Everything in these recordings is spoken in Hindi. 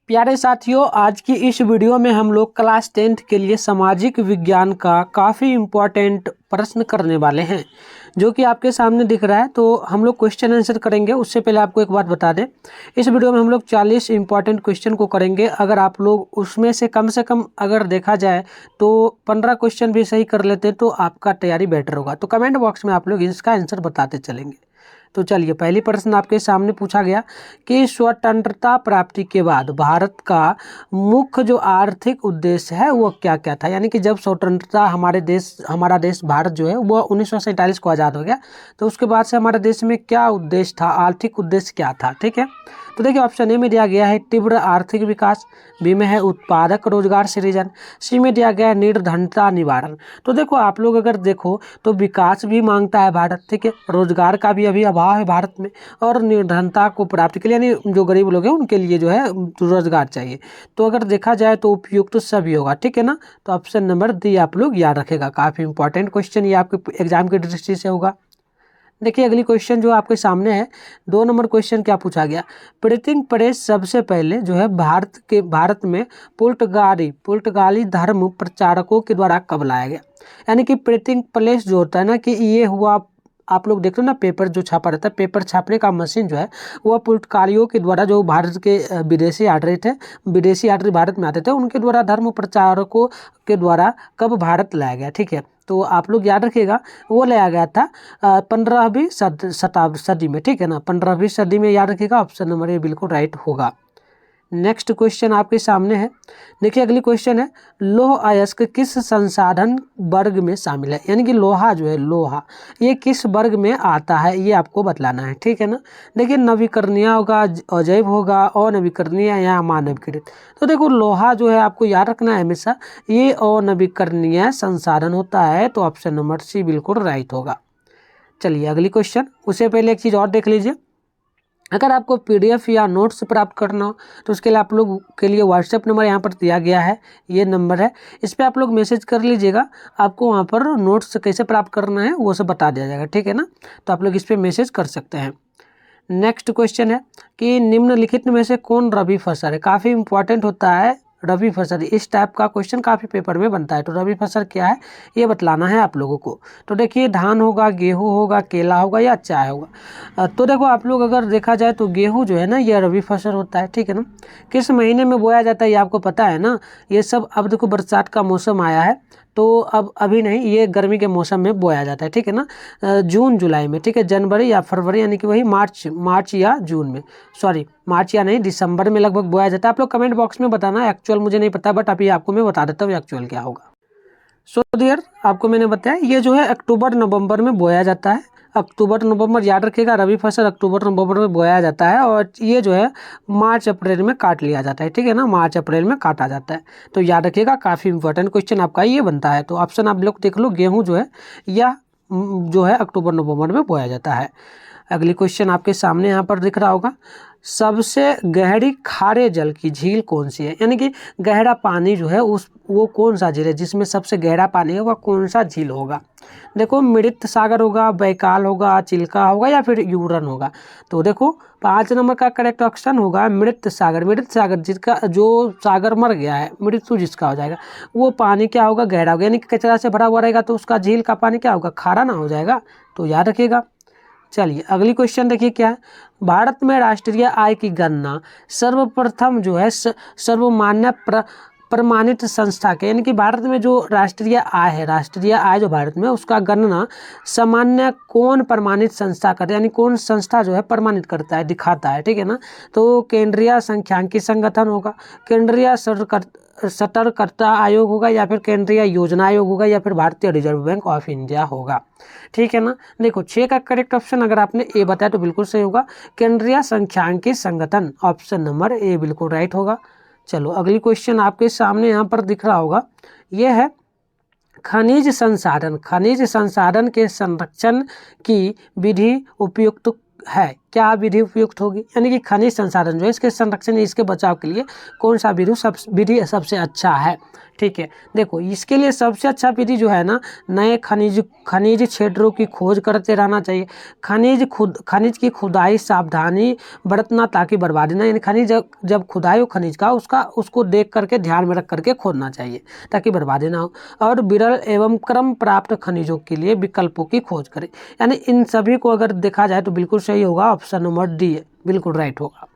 प्यारे साथियों, आज की इस वीडियो में हम लोग क्लास 10th के लिए सामाजिक विज्ञान का काफ़ी इम्पोर्टेंट प्रश्न करने वाले हैं, जो कि आपके सामने दिख रहा है। तो हम लोग क्वेश्चन आंसर करेंगे। उससे पहले आपको एक बात बता दें, इस वीडियो में हम लोग 40 इंपॉर्टेंट क्वेश्चन को करेंगे। अगर आप लोग उसमें से कम अगर देखा जाए तो 15 क्वेश्चन भी सही कर लेते हैं तो आपका तैयारी बेटर होगा। तो कमेंट बॉक्स में आप लोग इसका आंसर बताते चलेंगे। तो चलिए, पहली प्रश्न आपके सामने पूछा गया कि स्वतंत्रता प्राप्ति के बाद भारत का मुख्य जो आर्थिक उद्देश्य है वो क्या क्या था। यानी कि जब स्वतंत्रता हमारा देश भारत जो है वो 1947 को आज़ाद हो गया, तो उसके बाद से हमारे देश में क्या उद्देश्य था, आर्थिक उद्देश्य क्या था। ठीक है, तो देखिए ऑप्शन ए में दिया गया है तीव्र आर्थिक विकास, बी में है उत्पादक रोजगार सृजन, सी में दिया गया है निर्धनता निवारण। तो देखो आप लोग अगर देखो तो विकास भी मांगता है भारत, ठीक है, रोजगार का भी अभी अभाव है भारत में, और निर्धनता को प्राप्ति के लिए यानी जो गरीब लोग हैं उनके लिए जो है रोजगार चाहिए। तो अगर देखा जाए तो उपयुक्त तो सभी होगा, ठीक है ना। तो ऑप्शन नंबर डी आप लोग याद रखेगा, काफ़ी इंपॉर्टेंट क्वेश्चन ये आपके एग्जाम की दृष्टि से होगा। देखिए अगली क्वेश्चन जो आपके सामने है, 2 नंबर क्वेश्चन क्या पूछा गया, प्रिंटिंग प्रेस सबसे पहले जो है भारत में पुर्तगाली धर्म प्रचारकों के द्वारा कब लाया गया। यानी कि प्रिंटिंग प्रेस जो होता है ना, कि ये हुआ, आप लोग देख लो ना, पेपर जो छापा रहता है, पेपर छापने का मशीन जो है वह पुर्तगालियों के द्वारा, जो भारत के विदेशी यात्री भारत में आते थे, उनके द्वारा धर्म प्रचारकों के द्वारा कब भारत लाया गया। ठीक है, तो आप लोग याद रखिएगा, वो लाया गया था 15वीं सदी में। ठीक है ना, 15वीं सदी में, याद रखिएगा। ऑप्शन नंबर ए बिल्कुल राइट होगा। नेक्स्ट क्वेश्चन आपके सामने है। देखिए अगली क्वेश्चन है, लौह अयस्क किस संसाधन वर्ग में शामिल है। यानी कि लोहा जो है, लोहा ये किस वर्ग में आता है, ये आपको बतलाना है। ठीक है ना, देखिए नवीकरणीय होगा, अजैव होगा, अनवीकरणीय या मानवीकृत। तो देखो लोहा जो है आपको याद रखना है हमेशा, ये अनवीकरणीय संसाधन होता है। तो ऑप्शन नंबर सी बिल्कुल राइट होगा। चलिए अगली क्वेश्चन, उससे पहले एक चीज़ और देख लीजिए। अगर आपको पीडीएफ या नोट्स प्राप्त करना हो तो उसके लिए आप लोग के लिए व्हाट्सएप नंबर यहाँ पर दिया गया है, ये नंबर है, इस पर आप लोग मैसेज कर लीजिएगा। आपको वहाँ पर नोट्स कैसे प्राप्त करना है वो सब बता दिया जाएगा। ठीक है ना, तो आप लोग इस पर मैसेज कर सकते हैं। नेक्स्ट क्वेश्चन है कि निम्नलिखित में से कौन रबी फसल है। काफ़ी इंपॉर्टेंट होता है रबी फसल, इस टाइप का क्वेश्चन काफ़ी पेपर में बनता है। तो रबी फसल क्या है ये बतलाना है आप लोगों को। तो देखिए धान होगा, गेहूं होगा, केला होगा या चाय होगा। तो देखो आप लोग अगर देखा जाए तो गेहूं जो है ना ये रबी फसल होता है। ठीक है ना, किस महीने में बोया जाता है ये आपको पता है ना। ये सब अब देखो बरसात का मौसम आया है, तो अब अभी नहीं, ये गर्मी के मौसम में बोया जाता है। ठीक है ना, जून जुलाई में। ठीक है, जनवरी या फरवरी यानी कि वही मार्च या जून में, सॉरी मार्च या नहीं दिसंबर में लगभग बोया जाता है। आप लोग कमेंट बॉक्स में बताना, एक्चुअल मुझे नहीं पता, बट अभी आपको मैं बता देता हूँ एक्चुअल क्या होगा। सो डियर, आपको मैंने बताया ये जो है अक्टूबर नवंबर में बोया जाता है। अक्टूबर नवंबर याद रखिएगा, रबी फसल अक्टूबर नवंबर में बोया जाता है, और ये जो है मार्च अप्रैल में काट लिया जाता है। ठीक है ना, मार्च अप्रैल में काटा जाता है। तो याद रखिएगा, काफ़ी इंपॉर्टेंट क्वेश्चन आपका ये बनता है। तो ऑप्शन आप लोग देख लो, गेहूँ जो है या जो है अक्टूबर नवंबर में बोया जाता है। अगली क्वेश्चन आपके सामने यहाँ पर दिख रहा होगा, सबसे गहरी खारे जल की झील कौन सी है। यानी कि गहरा पानी जो है वो कौन सा झील है, जिसमें सबसे गहरा पानी है वह कौन सा झील होगा। देखो मृत सागर होगा, बैकाल होगा, चिल्का होगा या फिर यूरन होगा। तो देखो 5 नंबर का करेक्ट ऑप्शन होगा मृत सागर जिसका, जो सागर मर गया है, मृत्यु जिसका हो जाएगा, वो पानी क्या होगा, गहरा होगा। यानी कि कचरा से भरा हुआ रहेगा तो उसका झील का पानी क्या होगा, खारा ना हो जाएगा। तो याद रखिएगा। चलिए अगली क्वेश्चन देखिए क्या है, भारत में राष्ट्रीय आय की गणना सर्वप्रथम जो है सर्वमान्य प्रमाणित संस्था के, यानी कि भारत में जो राष्ट्रीय आय जो भारत में, उसका गणना सामान्य कौन प्रमाणित संस्था करता है, यानी कौन संस्था जो है प्रमाणित करता है, दिखाता है। ठीक है ना, तो केंद्रीय सांख्यिकी संगठन होगा, केंद्रीय सतर्कता आयोग होगा, या फिर केंद्रीय योजना आयोग होगा, या फिर भारतीय रिजर्व बैंक ऑफ इंडिया होगा। ठीक है ना, देखो 6 का करेक्ट ऑप्शन अगर आपने ए बताया तो बिल्कुल सही होगा, केंद्रीय सांख्यिकी संगठन, ऑप्शन नंबर ए बिल्कुल राइट होगा। चलो अगली क्वेश्चन आपके सामने यहाँ पर दिख रहा होगा, यह है खनिज संसाधन के संरक्षण की विधि उपयुक्त है क्या विधि उपयुक्त होगी, यानी कि खनिज संसाधन जो है इसके संरक्षण, इसके बचाव के लिए कौन सा विधि सबसे अच्छा है। ठीक है, देखो इसके लिए सबसे अच्छा विधि जो है ना, नए खनिज क्षेत्रों की खोज करते रहना चाहिए। खनिज की खुदाई सावधानी बरतना ताकि बर्बादी ना, यानी खनिज जब खुदाई हो खनिज का उसको देख करके ध्यान में रख करके खोदना चाहिए ताकि बर्बादी ना हो। और विरल एवं क्रम प्राप्त खनिजों के लिए विकल्पों की खोज करें। यानी इन सभी को अगर देखा जाए तो बिल्कुल सही होगा, ऑप्शन नंबर डी है, बिल्कुल राइट होगा।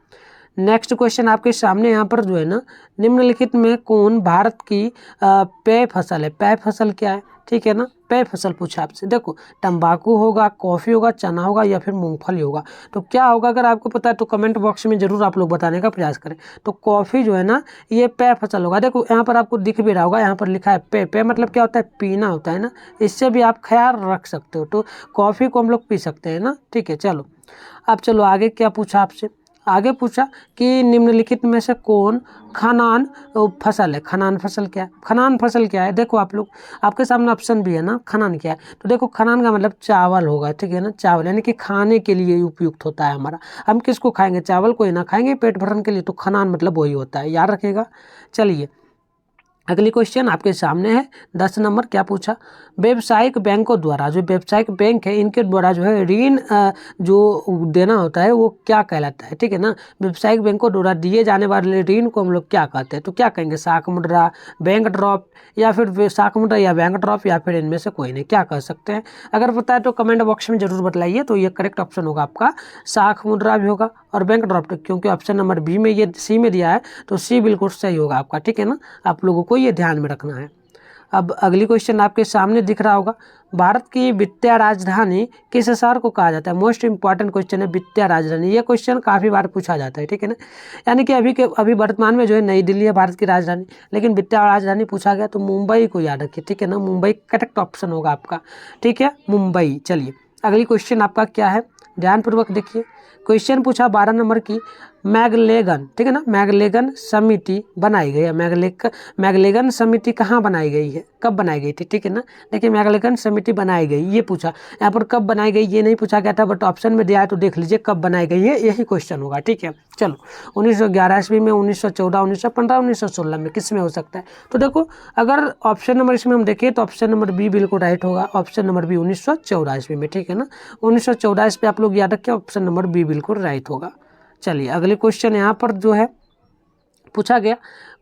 नेक्स्ट क्वेश्चन आपके सामने यहाँ पर जो है ना, निम्नलिखित में कौन भारत की पेय फसल है। पेय फसल क्या है, ठीक है ना, पेय फसल पूछा आपसे। देखो तंबाकू होगा, कॉफ़ी होगा, चना होगा या फिर मूंगफली होगा। तो क्या होगा अगर आपको पता है तो कमेंट बॉक्स में जरूर आप लोग बताने का प्रयास करें। तो कॉफ़ी जो है ना ये पेय फसल होगा। देखो यहाँ पर आपको दिख भी रहा होगा, यहाँ पर लिखा है पेय। पेय मतलब क्या होता है, पीना होता है ना, इससे भी आप ख्याल रख सकते हो। तो कॉफ़ी को हम लोग पी सकते हैं ना, ठीक है। चलो अब चलो आगे क्या पूछा आपसे, आगे पूछा कि निम्नलिखित में से कौन खनान फसल है। खनान फसल क्या है, खनान फसल क्या है, देखो आप लोग आपके सामने ऑप्शन भी है ना, खनान क्या है। तो देखो खनान का मतलब चावल होगा, ठीक है ना, चावल यानी कि खाने के लिए उपयुक्त होता है हमारा। हम किसको खाएंगे, चावल को ही ना खाएंगे पेट भरने के लिए, तो खनान मतलब वही होता है, याद रखिएगा। चलिए अगली क्वेश्चन आपके सामने है 10 नंबर, क्या पूछा, व्यावसायिक बैंकों द्वारा, जो व्यावसायिक बैंक है इनके द्वारा जो है ऋण जो देना होता है वो क्या कहलाता है, ठीक है ना। व्यावसायिक बैंकों द्वारा दिए जाने वाले ऋण को हम लोग क्या कहते हैं, तो क्या कहेंगे, शाख मुद्रा, बैंक ड्रॉप या फिर शाख मुद्रा या बैंक ड्रॉप या फिर इनमें से कोई नहीं, क्या कह सकते हैं। अगर पता है तो कमेंट बॉक्स में जरूर बताइए। तो ये करेक्ट ऑप्शन होगा आपका शाख मुद्रा भी होगा और बैंक ड्रॉप, क्योंकि ऑप्शन नंबर बी में ये सी में दिया है तो सी बिल्कुल सही होगा आपका, ठीक है ना। आप लोगों को ये ध्यान में रखना है। अब अगली क्वेश्चन आपके सामने दिख रहा होगा, भारत की वित्तीय राजधानी किस शहर को कहा जाता है। मोस्ट इंपॉर्टेंट क्वेश्चन है वित्तीय राजधानी, ये क्वेश्चन काफ़ी बार पूछा जाता है, ठीक है ना। यानी कि अभी वर्तमान में जो है नई दिल्ली है भारत की राजधानी, लेकिन वित्तीय राजधानी पूछा गया तो मुंबई को याद रखिए, ठीक है ना। मुंबई करेक्ट ऑप्शन होगा आपका, ठीक है, मुंबई। चलिए अगली क्वेश्चन आपका क्या है, ध्यानपूर्वक देखिए। क्वेश्चन पूछा 12 नंबर की, मैग्लेगन, ठीक है ना, मैग्लेगन समिति बनाई गई है। मैग्लेगन समिति कहाँ बनाई गई है, कब बनाई गई थी, ठीक है ना। देखिए मैग्लेगन समिति बनाई गई, ये पूछा। यहाँ पर कब बनाई गई ये नहीं पूछा गया था, बट ऑप्शन में दिया है तो देख लीजिए कब बनाई गई है, यही क्वेश्चन होगा, ठीक है। चलो 1911 ईस्वी में, 1914, 1915, 1916 में, किस में हो सकता है। तो देखो अगर ऑप्शन नंबर इसमें हम देखें तो ऑप्शन नंबर बी बिल्कुल राइट होगा, ऑप्शन नंबर बी 1914 ईस्वी में, ठीक है ना। 1914 ईस्वी आप लोग याद रखें, ऑप्शन नंबर बी बिल्कुल राइट होगा। चलिए अगले क्वेश्चन यहाँ पर जो है पूछा गया,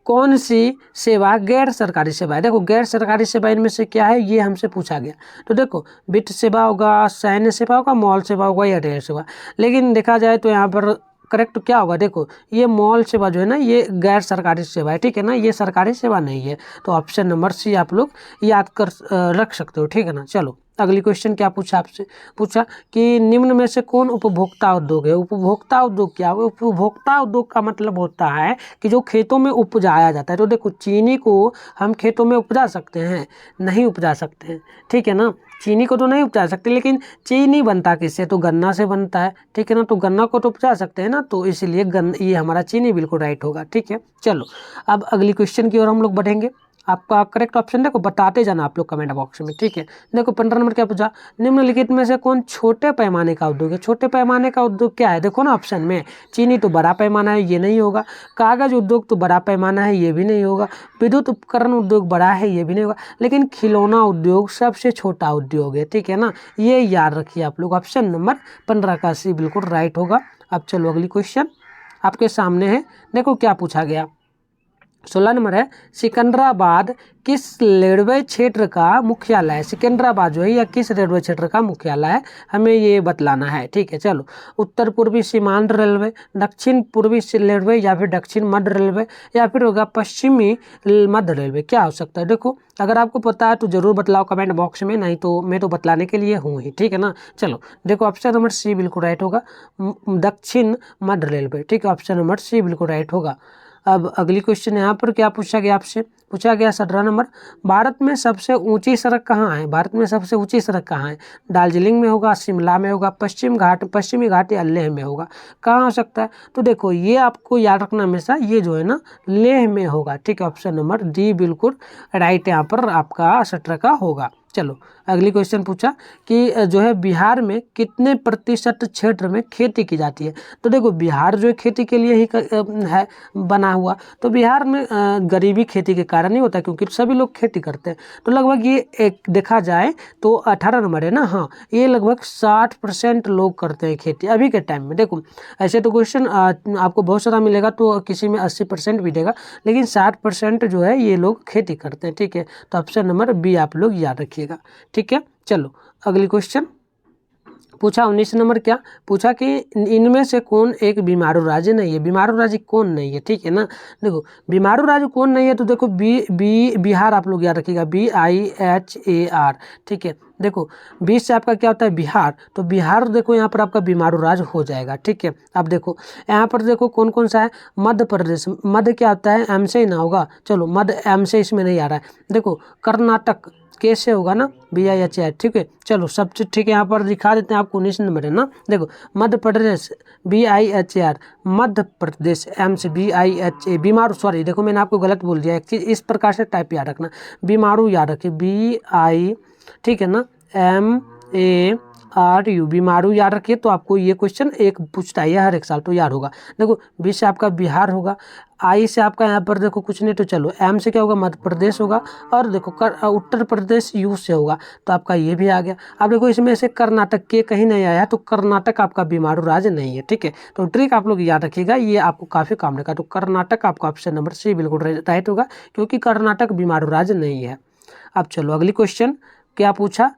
कौन सी सेवा गैर सरकारी सेवा है। देखो गैर सरकारी सेवा इनमें से क्या है, ये हमसे पूछा गया। तो देखो वित्त सेवा होगा, सैन्य सेवा होगा, मॉल सेवा होगा या रेल सेवा। लेकिन देखा जाए तो यहाँ पर करेक्ट क्या होगा, देखो ये मॉल सेवा जो है ना ये गैर सरकारी सेवा है, ठीक है ना, ये सरकारी सेवा नहीं है। तो ऑप्शन नंबर सी आप लोग याद कर रख सकते हो, ठीक है ना। चलो अगली क्वेश्चन क्या पूछा आपसे, पूछा कि निम्न में से कौन उपभोक्ता उद्योग है। उपभोक्ता उद्योग क्या है, उपभोक्ता उद्योग का मतलब होता है कि जो खेतों में उपजाया जाता है। तो देखो चीनी को हम खेतों में उपजा सकते हैं, नहीं उपजा सकते हैं, ठीक है ना। चीनी को तो नहीं उपजा सकते, लेकिन चीनी बनता किससे, तो गन्ना से बनता है, ठीक है ना। तो गन्ना को तो उपजा सकते हैं ना, तो इसलिए ये हमारा चीनी बिल्कुल राइट होगा, ठीक है। चलो अब अगली क्वेश्चन की ओर हम लोग बढ़ेंगे। आपका करेक्ट ऑप्शन देखो बताते जाना आप लोग कमेंट बॉक्स में, ठीक है। देखो 15 नंबर क्या पूछा, निम्नलिखित में से कौन छोटे पैमाने का उद्योग है। छोटे पैमाने का उद्योग क्या है, देखो ना ऑप्शन में, चीनी तो बड़ा पैमाना है, ये नहीं होगा। कागज उद्योग तो बड़ा पैमाना है, ये भी नहीं होगा। विद्युत उपकरण उद्योग बड़ा है, ये भी नहीं होगा। लेकिन खिलौना उद्योग सबसे छोटा उद्योग है, ठीक है ना, ये याद रखिए आप लोग। ऑप्शन नंबर 15 का सी बिल्कुल राइट होगा। अब चलो अगली क्वेश्चन आपके सामने है, देखो क्या पूछा गया। 16 नंबर है, सिकंदराबाद किस रेलवे क्षेत्र का मुख्यालय है। सिकंदराबाद जो है या किस रेलवे क्षेत्र का मुख्यालय है, हमें ये बतलाना है, ठीक है। चलो उत्तर पूर्वी सीमांत रेलवे, दक्षिण पूर्वी रेलवे या फिर दक्षिण मध्य रेलवे या फिर होगा पश्चिमी मध्य रेलवे, क्या हो सकता है। देखो अगर आपको पता है तो जरूर बतलाओ कमेंट बॉक्स में, नहीं तो मैं तो बतलाने के लिए हूँ ही, ठीक है ना। चलो देखो ऑप्शन नंबर सी बिल्कुल राइट होगा, दक्षिण मध्य रेलवे, ठीक है, ऑप्शन नंबर सी बिल्कुल राइट होगा। अब अगली क्वेश्चन यहाँ पर क्या पूछा गया आपसे, पूछा गया 17 नंबर, भारत में सबसे ऊंची सड़क कहाँ है। भारत में सबसे ऊंची सड़क कहाँ है, दार्जिलिंग में होगा, शिमला में होगा, पश्चिमी घाट या लेह में होगा, कहाँ हो सकता है। तो देखो ये आपको याद रखना हमेशा, ये जो है ना लेह में होगा, ठीक है, ऑप्शन नंबर डी बिल्कुल राइट यहाँ पर आपका 17 का होगा। चलो अगली क्वेश्चन पूछा कि जो है बिहार में कितने प्रतिशत क्षेत्र में खेती की जाती है। तो देखो बिहार जो है खेती के लिए ही है बना हुआ, तो बिहार में गरीबी खेती के कारण ही होता है क्योंकि सभी लोग खेती करते हैं। तो लगभग ये एक देखा जाए तो 18 नंबर है ना, हाँ ये लगभग 60% लोग करते हैं खेती अभी के टाइम में। देखो ऐसे तो क्वेश्चन आपको बहुत सारा मिलेगा, तो किसी में 80% भी देगा, लेकिन 60% जो है ये लोग खेती करते हैं। ठीक है, तो ऑप्शन नंबर बी आप लोग याद रखिएगा। ठीक है, चलो अगली क्वेश्चन पूछा 19 नंबर क्या पूछा कि इनमें से कौन एक बीमारू राज्य नहीं है। बीमारू राज्य कौन नहीं है, ठीक है ना। देखो बीमारू राज्य कौन नहीं है, तो देखो बिहार आप लोग याद रखिएगा, BIHAR। ठीक है, देखो 20 से आपका क्या होता है बिहार, तो बिहार देखो यहाँ पर आपका बीमारू राज्य हो जाएगा। ठीक है, अब देखो यहाँ पर देखो कौन कौन सा है, मध्य प्रदेश, मध्य क्या होता है एम से ही ना होगा, चलो मध्य एम से इसमें नहीं आ रहा है। देखो कर्नाटक कैसे होगा ना, BIHAR। ठीक है, चलो सब चीज ठीक है, यहाँ पर दिखा देते हैं आपको 19 नंबर है ना। देखो मध्य प्रदेश BIHAR, मध्य प्रदेश एम से BIHA, बीमारू, सॉरी देखो मैंने आपको गलत बोल दिया, एक चीज इस प्रकार से टाइप याद रखना, बीमारू याद रखिए BI, ठीक है ना, MARU, बीमारू याद रखिए। तो आपको ये क्वेश्चन एक पूछता है हर एक साल, तो याद होगा। देखो 20 से आपका बिहार होगा, आई से आपका यहाँ पर देखो कुछ नहीं, तो चलो एम से क्या होगा मध्य प्रदेश होगा, और देखो उत्तर प्रदेश यू से होगा, तो आपका ये भी आ गया। अब देखो इसमें से कर्नाटक के कहीं नहीं आया, तो कर्नाटक आपका बीमारू राज्य नहीं है। ठीक है, तो ट्रिक आप लोग याद रखिएगा, ये आपको काफ़ी काम रहेगा। तो कर्नाटक आपका ऑप्शन नंबर सी बिल्कुल राइट होगा, क्योंकि कर्नाटक बीमारू राज्य नहीं है। अब चलो अगली क्वेश्चन क्या पूछा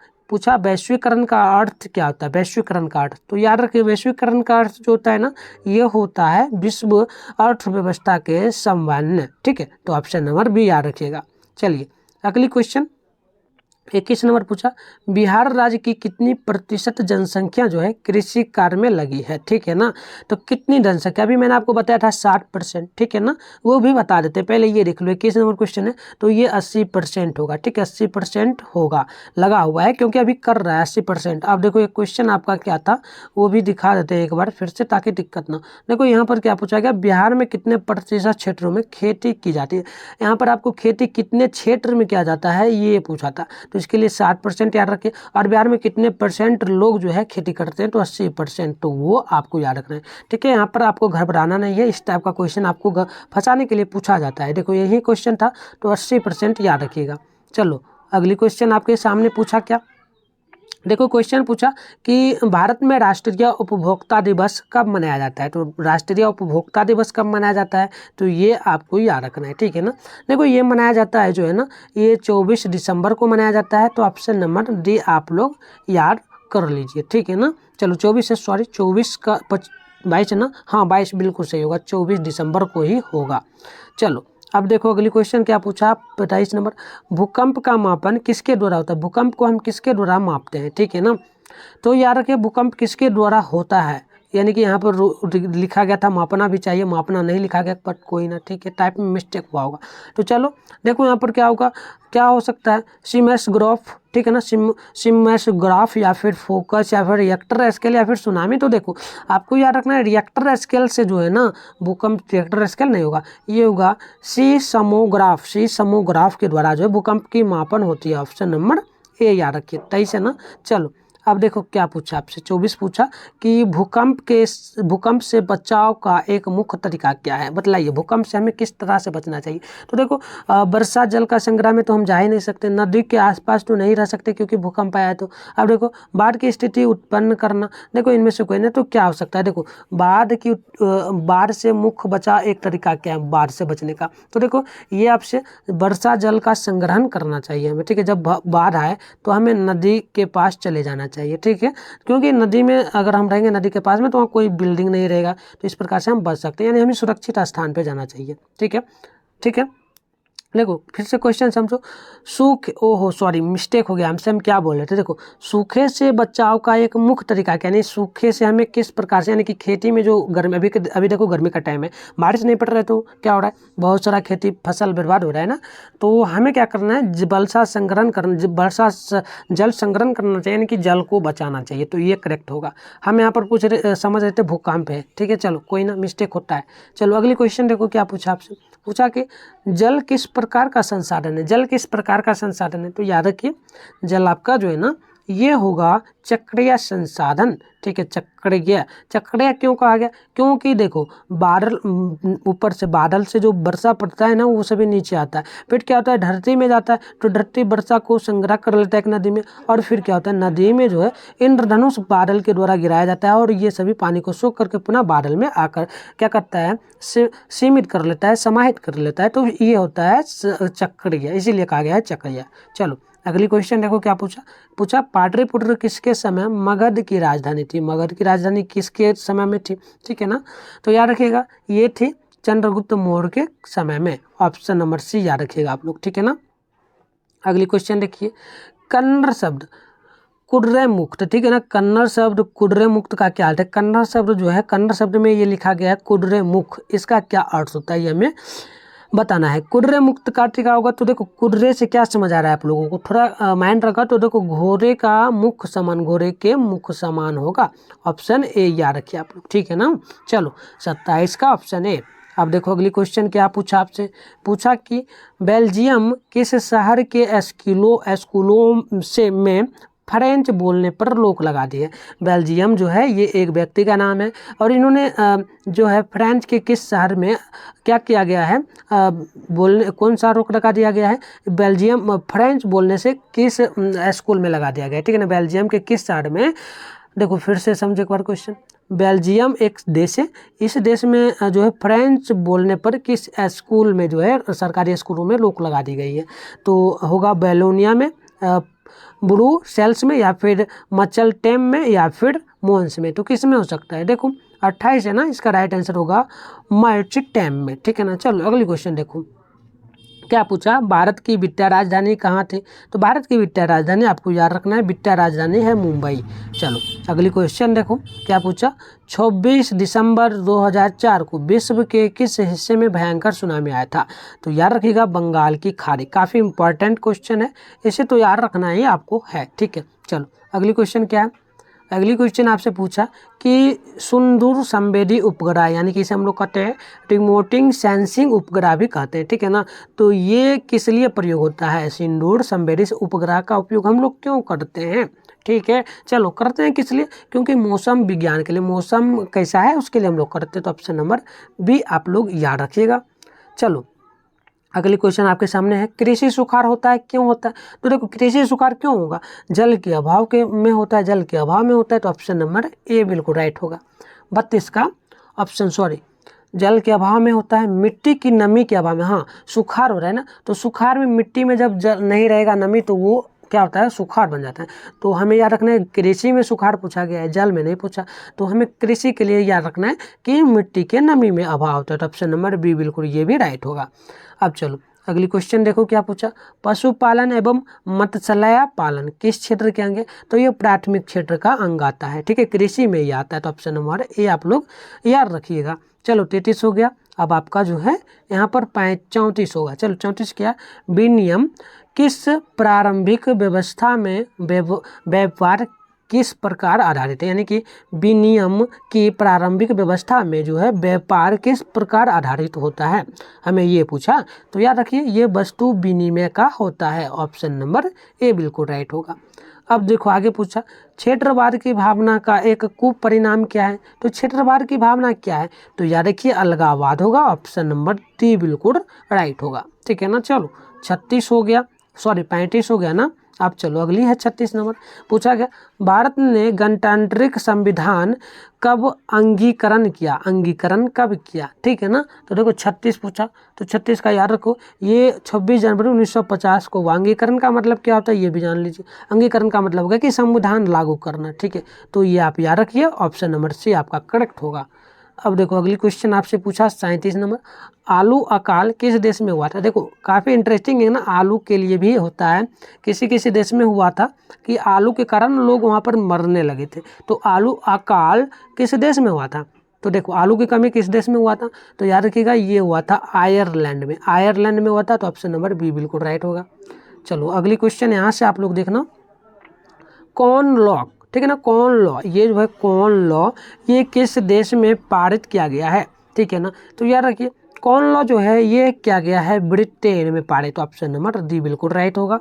वैश्वीकरण का अर्थ क्या होता है। वैश्वीकरण का अर्थ तो याद रखिए, वैश्वीकरण का अर्थ जो होता है ना, ये होता है विश्व अर्थव्यवस्था के समन्वय। ठीक है, तो ऑप्शन नंबर बी याद रखिएगा। चलिए अगली क्वेश्चन 21 नंबर पूछा बिहार राज्य की कितनी प्रतिशत जनसंख्या जो है कृषि कार्य में लगी है। ठीक है ना, तो कितनी जनसंख्या, अभी मैंने आपको बताया था 60%। ठीक है ना, वो भी बता देते, पहले ये देख लो 21 नंबर क्वेश्चन है, तो ये 80% होगा। ठीक है, 80% होगा, लगा हुआ है क्योंकि अभी कर रहा है 80%। अब देखो एक क्वेश्चन आपका क्या था वो भी दिखा देते हैं एक बार फिर से, ताकि दिक्कत ना। देखो यहाँ पर क्या पूछा गया, बिहार में कितने प्रतिशत क्षेत्रों में खेती की जाती है। यहाँ पर आपको खेती कितने क्षेत्र में किया जाता है ये पूछा था, तो इसके लिए 60% याद रखिए। और बिहार में कितने % लोग जो है खेती करते हैं, तो 80%, तो वो आपको याद रखना है। ठीक है, यहाँ पर आपको घबराना नहीं है, इस टाइप का क्वेश्चन आपको फंसाने के लिए पूछा जाता है। देखो यही क्वेश्चन था, तो 80% याद रखिएगा। चलो अगली क्वेश्चन आपके सामने पूछा क्या, देखो क्वेश्चन पूछा कि भारत में राष्ट्रीय उपभोक्ता दिवस कब मनाया जाता है। तो राष्ट्रीय उपभोक्ता दिवस कब मनाया जाता है, तो ये आपको याद रखना है। ठीक है ना, देखो ये मनाया जाता है जो है ना, ये 24 दिसंबर को मनाया जाता है, तो ऑप्शन नंबर डी आप लोग याद कर लीजिए। ठीक है ना, चलो 24 का 22 है ना, हाँ 22 बिल्कुल सही होगा, 24 दिसंबर को ही होगा। चलो अब देखो अगली क्वेश्चन क्या पूछा 23 नंबर, भूकंप का मापन किसके द्वारा होता है। भूकंप को हम किसके द्वारा मापते हैं। ठीक है ना, तो याद रखिए भूकंप किसके द्वारा होता है, यानी कि यहाँ पर लिखा गया था मापना भी चाहिए, मापना नहीं लिखा गया, बट कोई ना, ठीक है टाइप में मिस्टेक हुआ होगा। तो चलो देखो यहाँ पर क्या होगा, क्या हो सकता है सीस्मोग्राफ। ठीक है ना, सीस्मोग्राफ या फिर फोकस या फिर रिएक्टर स्केल या फिर सुनामी। तो देखो आपको याद रखना है रिएक्टर स्केल से जो है ना भूकंप, रिएक्टर स्केल नहीं होगा, ये होगा सीस्मोग्राफ। सीस्मोग्राफ के द्वारा जो है भूकंप की मापन होती है, ऑप्शन नंबर ए याद रखिए। 23 है ना, चलो अब देखो क्या पूछा आपसे 24 पूछा कि भूकंप से बचाव का एक मुख्य तरीका क्या है, बतलाइए भूकंप से हमें किस तरह से बचना चाहिए। तो देखो वर्षा जल का संग्रह में तो हम जा ही नहीं सकते, नदी के आसपास तो नहीं रह सकते क्योंकि भूकंप आया है। तो अब देखो बाढ़ की स्थिति उत्पन्न करना, देखो इनमें से कोई नहीं, तो क्या हो सकता है। देखो बाढ़ से मुख्य बचाव एक तरीका क्या है बाढ़ से बचने का, तो देखो ये आपसे वर्षा जल का संग्रहण करना चाहिए हमें। ठीक है, जब बाढ़ आए तो हमें नदी के पास चले जाना चाहिए। ठीक है, क्योंकि नदी में अगर हम रहेंगे नदी के पास में तो वहाँ कोई बिल्डिंग नहीं रहेगा, तो इस प्रकार से हम बच सकते हैं, यानी हमें सुरक्षित स्थान पे जाना चाहिए। ठीक है, ठीक है, देखो फिर से क्वेश्चन समझो, ओहो सॉरी मिस्टेक हो गया हमसे, हम क्या बोल रहे थे। देखो सूखे से बचाव का एक मुख्य तरीका क्या, यानी सूखे से हमें किस प्रकार से, यानी कि खेती में जो गर्मी अभी देखो गर्मी का टाइम है, बारिश नहीं पड़ रहा है तो क्या हो रहा है, बहुत सारा खेती फसल बर्बाद हो रहा है ना। तो हमें क्या करना है, वर्षा जल संग्रहण करना चाहिए, यानी कि जल को बचाना चाहिए, तो ये करेक्ट होगा। हम यहाँ पर समझ रहे थे भूकंप है। ठीक है, चलो कोई ना मिस्टेक होता है। चलो अगली क्वेश्चन देखो क्या पूछा आपसे, पूछा कि जल किस प्रकार का संसाधन है? जल किस प्रकार का संसाधन है? तो याद रखिए जल आपका जो है ना ये होगा चक्रीय संसाधन। ठीक है, चक्रीय। चक्रीय क्यों कहा गया? क्योंकि देखो बादल ऊपर से बादल से जो वर्षा पड़ता है ना वो सभी नीचे आता है, फिर क्या होता है धरती में जाता है, तो धरती वर्षा को संग्रह कर लेता है एक नदी में, और फिर क्या होता है नदी में जो है इंद्रधनुष बादल के द्वारा गिराया जाता है, और ये सभी पानी को सोख करके पुनः बादल में आकर क्या करता है सीमित कर लेता है, समाहित कर लेता है। तो ये होता है चक्रीय, इसीलिए कहा गया है चक्रीय। चलो अगली क्वेश्चन देखो क्या पूछा पाटलिपुत्र किसके समय मगध की राजधानी थी? मगध की राजधानी किसके समय में थी? ठीक है ना, तो याद रखिएगा ये थी चंद्रगुप्त मौर्य के समय में। ऑप्शन नंबर सी याद रखिएगा आप लोग। ठीक है ना, अगली क्वेश्चन देखिए कन्नड़ शब्द कुड्रेमुक्त। ठीक है ना, कन्नड़ शब्द कुड्रेमुक्त का क्या अर्थ है? कन्नड़ शब्द जो है कन्नड़ शब्द में ये लिखा गया है कुड्रेमुख, इसका क्या अर्थ होता है ये हमें बताना है। कुड्रे मुक्त का क्या होगा? तो देखो कुड्रे से क्या समझ आ रहा है आप लोगों को, थोड़ा माइंड रखा। तो देखो घोड़े का मुख समान, घोड़े के मुख समान होगा। ऑप्शन ए याद रखिए आप लोग। ठीक है ना, चलो 27 का ऑप्शन ए। अब देखो अगली क्वेश्चन क्या पूछा आपसे, पूछा कि बेल्जियम किस शहर के स्कूलों से में फ्रेंच बोलने पर रोक लगा दी है? बेल्जियम जो है ये एक व्यक्ति का नाम है, और इन्होंने जो है फ्रेंच के किस शहर में क्या किया गया है बोलने, कौन सा रोक लगा दिया गया है? बेल्जियम फ्रेंच बोलने से किस स्कूल में लगा दिया गया है? ठीक है ना, बेल्जियम के किस शहर में? देखो फिर से समझो एक बार क्वेश्चन। बेल्जियम एक देश है, इस देश में जो है फ्रेंच बोलने पर किस स्कूल में जो है सरकारी स्कूलों में रोक लगा दी गई है? तो होगा बेलोनिया में, ब्रुसेल्स में, या फिर मचलटेम में, या फिर मोन्स में। तो किस में हो सकता है? देखो 28 है ना, इसका राइट आंसर होगा मल्टीटेम में। ठीक है ना, चलो अगली क्वेश्चन देखो क्या पूछा, भारत की वित्तीय राजधानी कहाँ थी? तो भारत की वित्तीय राजधानी आपको याद रखना है, वित्तीय राजधानी है मुंबई। चलो अगली क्वेश्चन देखो क्या पूछा, 26 दिसंबर 2004 को विश्व के किस हिस्से में भयंकर सुनामी आया था? तो याद रखिएगा बंगाल की खाड़ी। काफ़ी इंपॉर्टेंट क्वेश्चन है, इसे तो याद रखना ही आपको है। ठीक है, चलो अगली क्वेश्चन क्या है? अगली क्वेश्चन आपसे पूछा कि सुदूर संवेदी उपग्रह, यानी कि इसे हम लोग कहते हैं रिमोटिंग सेंसिंग उपग्रह भी कहते हैं। ठीक है ना, तो ये किस लिए प्रयोग होता है? सुदूर संवेदी उपग्रह का उपयोग हम लोग क्यों करते हैं? ठीक है, चलो करते हैं किस लिए? क्योंकि मौसम विज्ञान के लिए, मौसम कैसा है उसके लिए हम लोग करते हैं। तो ऑप्शन नंबर बी आप लोग याद रखिएगा। चलो अगली क्वेश्चन आपके सामने है, कृषि सुखाड़ होता है, क्यों होता है? तो देखो कृषि सुखाड़ क्यों होगा? जल के अभाव के में होता है, जल के अभाव में होता है। तो ऑप्शन नंबर ए बिल्कुल राइट होगा। 32 का ऑप्शन जल के अभाव में होता है, मिट्टी की नमी के अभाव में। हाँ, सुखाड़ हो रहा है ना, तो सुखाड़ में मिट्टी में जब जल नहीं रहेगा नमी, तो वो क्या होता है सुखाड़ बन जाता है। तो हमें याद रखना है कृषि में सुखाड़ पूछा गया है, जल में नहीं पूछा। तो हमें कृषि के लिए याद रखना है कि मिट्टी के नमी में अभाव होता है। तो ऑप्शन नंबर बी बिल्कुल ये भी राइट होगा। अब चलो अगली क्वेश्चन देखो क्या पूछा, पशुपालन एवं मत्स्यलय पालन किस क्षेत्र के अंग है? तो ये प्राथमिक क्षेत्र का अंग आता है। ठीक है, कृषि में ये आता है। तो ऑप्शन नंबर ए आप लोग याद रखिएगा। चलो 33 हो गया। अब आपका जो है यहाँ पर 34 होगा। चलो 34 क्या, विनियम किस प्रारंभिक व्यवस्था में व्यापार किस प्रकार आधारित है? यानी कि विनियम की प्रारंभिक व्यवस्था में जो है व्यापार किस प्रकार आधारित होता है, हमें ये पूछा। तो याद रखिए ये वस्तु विनिमय का होता है। ऑप्शन नंबर ए बिल्कुल राइट होगा। अब देखो आगे पूछा, क्षेत्रवाद की भावना का एक कुपरिणाम क्या है? तो क्षेत्रवाद की भावना क्या है? तो याद रखिए अलगाववाद होगा। ऑप्शन नंबर डी बिल्कुल राइट होगा। ठीक है ना, चलो 36 हो गया, 35 हो गया ना। अब चलो अगली है 36 नंबर। पूछा गया भारत ने गणतांत्रिक संविधान कब अंगीकरण किया? अंगीकरण कब किया? ठीक है ना, तो देखो 36 पूछा, तो 36 का याद रखो, ये 26 जनवरी 1950 को। अंगीकरण का मतलब क्या होता है ये भी जान लीजिए। अंगीकरण का मतलब होगा कि संविधान लागू करना। ठीक है, तो ये आप याद रखिए। ऑप्शन नंबर सी आपका करेक्ट होगा। अब देखो अगली क्वेश्चन आपसे पूछा 37 नंबर, आलू अकाल किस देश में हुआ था? देखो काफ़ी इंटरेस्टिंग है ना, आलू के लिए भी होता है। किसी किसी देश में हुआ था कि आलू के कारण लोग वहाँ पर मरने लगे थे। तो आलू अकाल किस देश में हुआ था? तो देखो आलू की कमी किस देश में हुआ था? तो याद रखिएगा ये हुआ था आयरलैंड में। आयरलैंड में हुआ था। तो ऑप्शन नंबर बी बिल्कुल राइट होगा। चलो अगली क्वेश्चन यहाँ से आप लोग देखना, कॉर्न लॉ। ठीक है ना, कॉर्न लॉ, ये जो है कॉर्न लॉ ये किस देश में पारित किया गया है? ठीक है ना, तो याद रखिए कौन लॉ जो है ये क्या गया है ब्रिटेन में पारित। तो ऑप्शन नंबर डी बिल्कुल राइट होगा।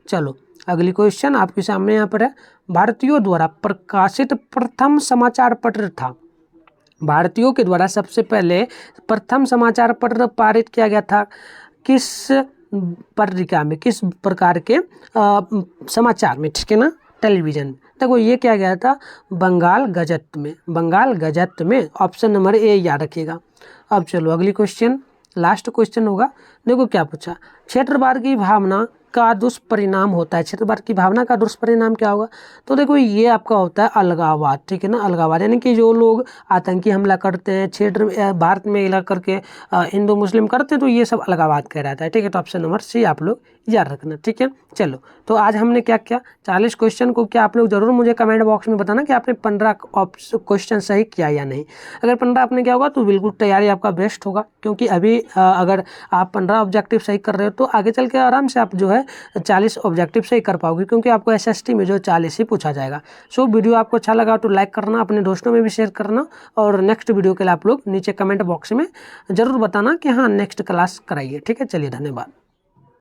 चलो अगली क्वेश्चन आपके सामने यहाँ पर है, भारतीयों द्वारा प्रकाशित प्रथम समाचार पत्र था। भारतीयों के द्वारा सबसे पहले प्रथम समाचार पत्र पारित किया गया था किस पत्रिका में, किस प्रकार के समाचार में, ठीक है ना, टेलीविजन। देखो ये क्या गया था, बंगाल गजट में, बंगाल गजट में। ऑप्शन नंबर ए याद रखिएगा। अब चलो अगली क्वेश्चन, लास्ट क्वेश्चन होगा। देखो क्या पूछा, क्षेत्रवाद की भावना का दुष्परिणाम होता है। क्षेत्रवाद की भावना का दुष्परिणाम क्या होगा? तो देखो ये आपका होता है अलगाववाद, ठीक है ना, अलगाववाद यानी कि जो लोग आतंकी हमला करते हैं क्षेत्र भारत में इला करके हिंदू मुस्लिम करते हैं, तो ये सब अलगाववाद कहलाता है, ठीक है। तो ऑप्शन नंबर सी आप लोग याद रखना, ठीक है। चलो तो आज हमने क्या किया, 40 क्वेश्चन को क्या आप लोग जरूर मुझे कमेंट बॉक्स में बताना कि आपने 15 क्वेश्चन सही किया या नहीं। अगर 15 आपने किया होगा तो बिल्कुल तैयारी आपका बेस्ट होगा, क्योंकि अभी अगर आप 15 ऑब्जेक्टिव सही कर रहे हो तो आगे चल के आराम से आप जो है 40 ऑब्जेक्टिव सही कर पाओगे, क्योंकि आपको एसएसटी में जो 40 ही पूछा जाएगा। सो वीडियो आपको अच्छा लगा तो लाइक करना, अपने दोस्तों में भी शेयर करना, और नेक्स्ट वीडियो के लिए आप लोग नीचे कमेंट बॉक्स में ज़रूर बताना कि हाँ नेक्स्ट क्लास कराइए, ठीक है। चलिए धन्यवाद।